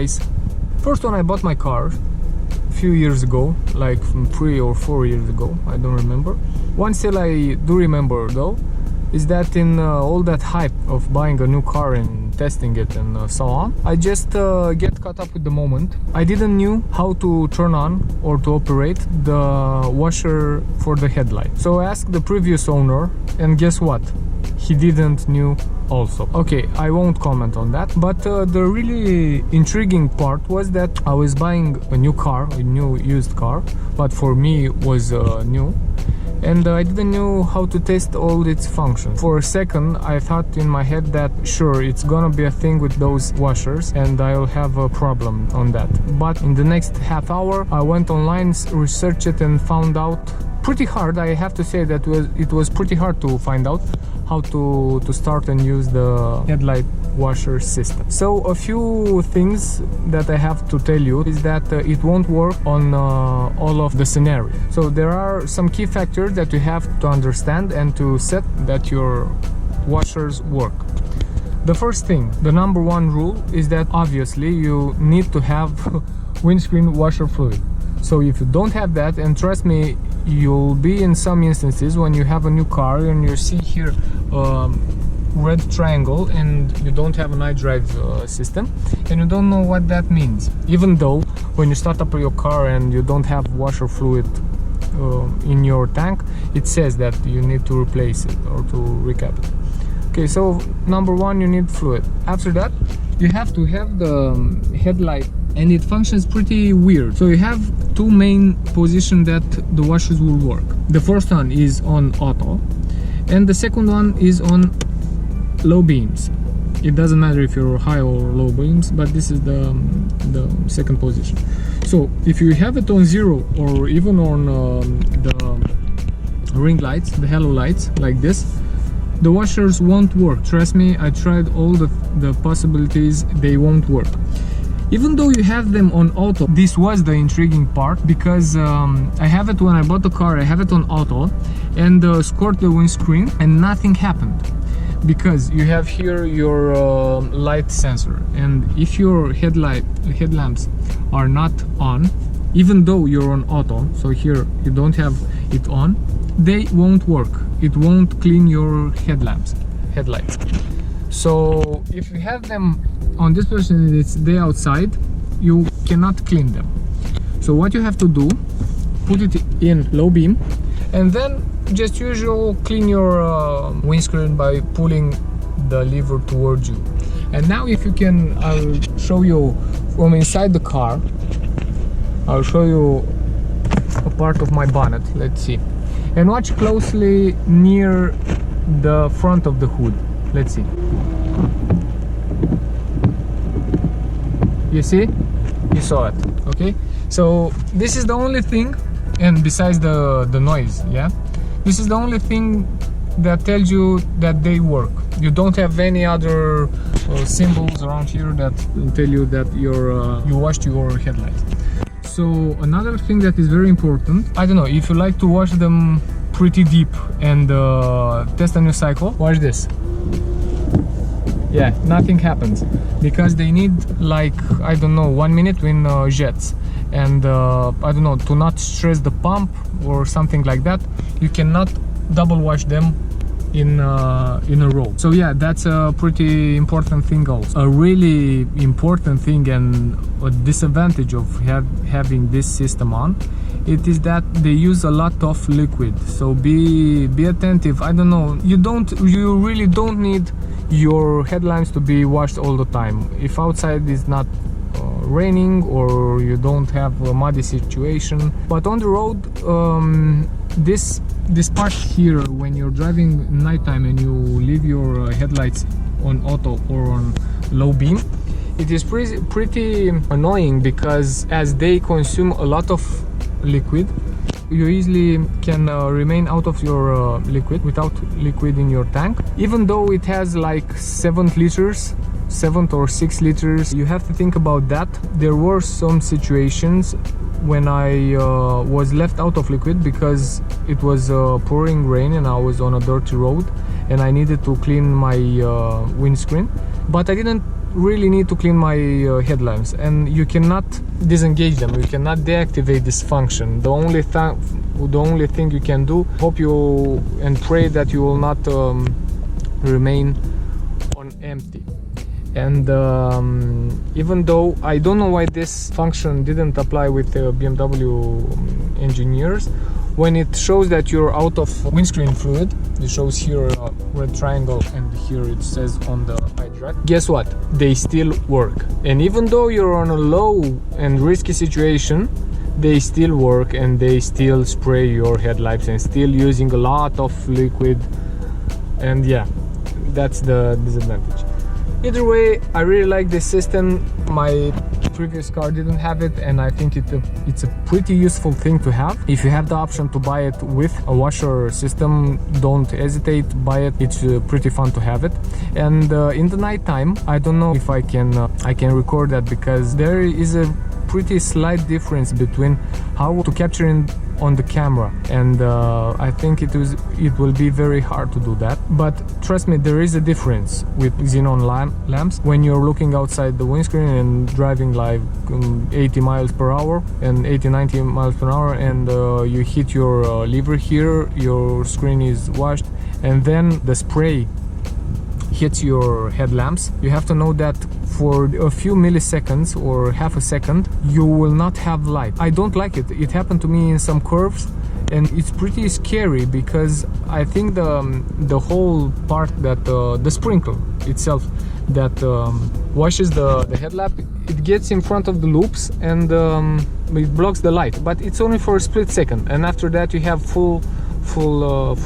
guys, first when I bought my car a few years ago, like from 3 or 4 years ago, I don't remember. One still I do remember though, is that in all that hype of buying a new car and testing it and so on, I just get caught up with the moment. I didn't knew how to turn on or to operate the washer for the headlight. So I asked the previous owner, and guess what? He didn't knew also. Okay, I won't comment on that, but the really intriguing part was that I was buying a new car, a new used car, but for me it was new. And I didn't know how to test all its functions. For a second I thought in my head that sure, it's gonna be a thing with those washers and I'll have a problem on that. But in the next half hour I went online, researched it, and found out pretty hard. I have to say that it was pretty hard to find out how to start and use the headlight washer system. So a few things that I have to tell you is that it won't work on all of the scenario. So there are some key factors that you have to understand and to set that your washers work. The first thing, the number one rule, is that obviously you need to have windscreen washer fluid. So if you don't have that, and trust me, you'll be in some instances when you have a new car and you see here red triangle and you don't have an iDrive system and you don't know what that means, even though when you start up your car and you don't have washer fluid in your tank, it says that you need to replace it or to recap it. Okay, so number one, you need fluid. After that, you have to have the headlight, and it functions pretty weird. So you have two main positions that the washers will work. The first one is on auto, and the second one is on low beams. It doesn't matter if you're high or low beams, but this is the second position. So if you have it on zero or even on the ring lights, the halo lights like this, the washers won't work. Trust me, I tried all the possibilities, they won't work. Even though you have them on auto, this was the intriguing part, because I have it when I bought the car, I have it on auto, and scored the windscreen and nothing happened. Because you have here your light sensor, and if your headlamps are not on, even though you're on auto, so here you don't have it on, they won't work. It won't clean your headlights. So if you have them on this position and it's day outside, you cannot clean them. So what you have to do, put it in low beam, and then just usual clean your windscreen by pulling the lever towards you. And now if you can, I'll show you from inside the car. I'll show you a part of my bonnet. Let's see, and watch closely near the front of the hood. Let's see. You see? You saw it. Okay, so this is the only thing, and besides the noise, yeah, this is the only thing that tells you that they work. You don't have any other symbols around here that tell you that you washed your headlights. So another thing that is very important, I don't know, if you like to wash them pretty deep and test a new cycle, watch this. Yeah, nothing happens, because they need like, I don't know, 1 minute in jets, and I don't know, to not stress the pump or something like that, you cannot double wash them in a row. So yeah, that's a pretty important thing also. A really important thing and a disadvantage of having this system on, it is that they use a lot of liquid. So be attentive. I don't know, you really don't need your headlamps to be washed all the time. If outside is not raining or you don't have a muddy situation, but on the road, this part here, when you're driving nighttime and you leave your headlights on auto or on low beam, it is pretty annoying, because as they consume a lot of liquid, you easily can remain out of your liquid, without liquid in your tank. Even though it has like 7 or 6 liters, you have to think about that. There were some situations when I was left out of liquid because it was pouring rain and I was on a dirty road and I needed to clean my windscreen, but I didn't really need to clean my headlamps, and you cannot disengage them, you cannot deactivate this function. The only thing you can do, hope you and pray that you will not remain on empty. And even though I don't know why this function didn't apply with BMW engineers, when it shows that you're out of windscreen fluid, it shows here a red triangle and here it says on the pie chart. Guess what? They still work. And even though you're on a low and risky situation, they still work and they still spray your headlights and still using a lot of liquid. And yeah, that's the disadvantage. Either way, I really like this system. My previous car didn't have it, and I think it's a pretty useful thing to have. If you have the option to buy it with a washer system, don't hesitate, buy it. It's pretty fun to have it. And in the night time, I don't know if I can record that, because there is a pretty slight difference between how to capture on the camera, and I think it will be very hard to do that. But trust me, there is a difference with xenon lamps when you're looking outside the windscreen and driving like 80 miles per hour and 80-90 miles per hour, and you hit your lever here, your screen is washed, and then the spray hits your headlamps. You have to know that for a few milliseconds or half a second you will not have light. I don't like it. It happened to me in some curves, and it's pretty scary, because I think the whole part that the sprinkle itself that washes the headlamp, it gets in front of the loops and it blocks the light, but it's only for a split second, and after that you have full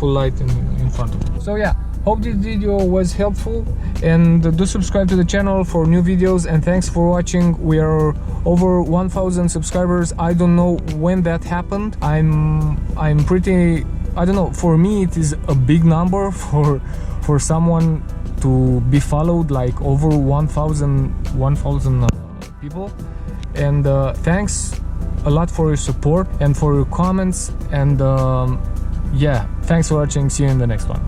light in front of you. So yeah, hope this video was helpful, and do subscribe to the channel for new videos, and thanks for watching. We are over 1,000 subscribers. I don't know when that happened. I'm pretty, I don't know, for me it is a big number for someone to be followed, like over 1,000 people. And thanks a lot for your support and for your comments, and yeah, thanks for watching. See you in the next one.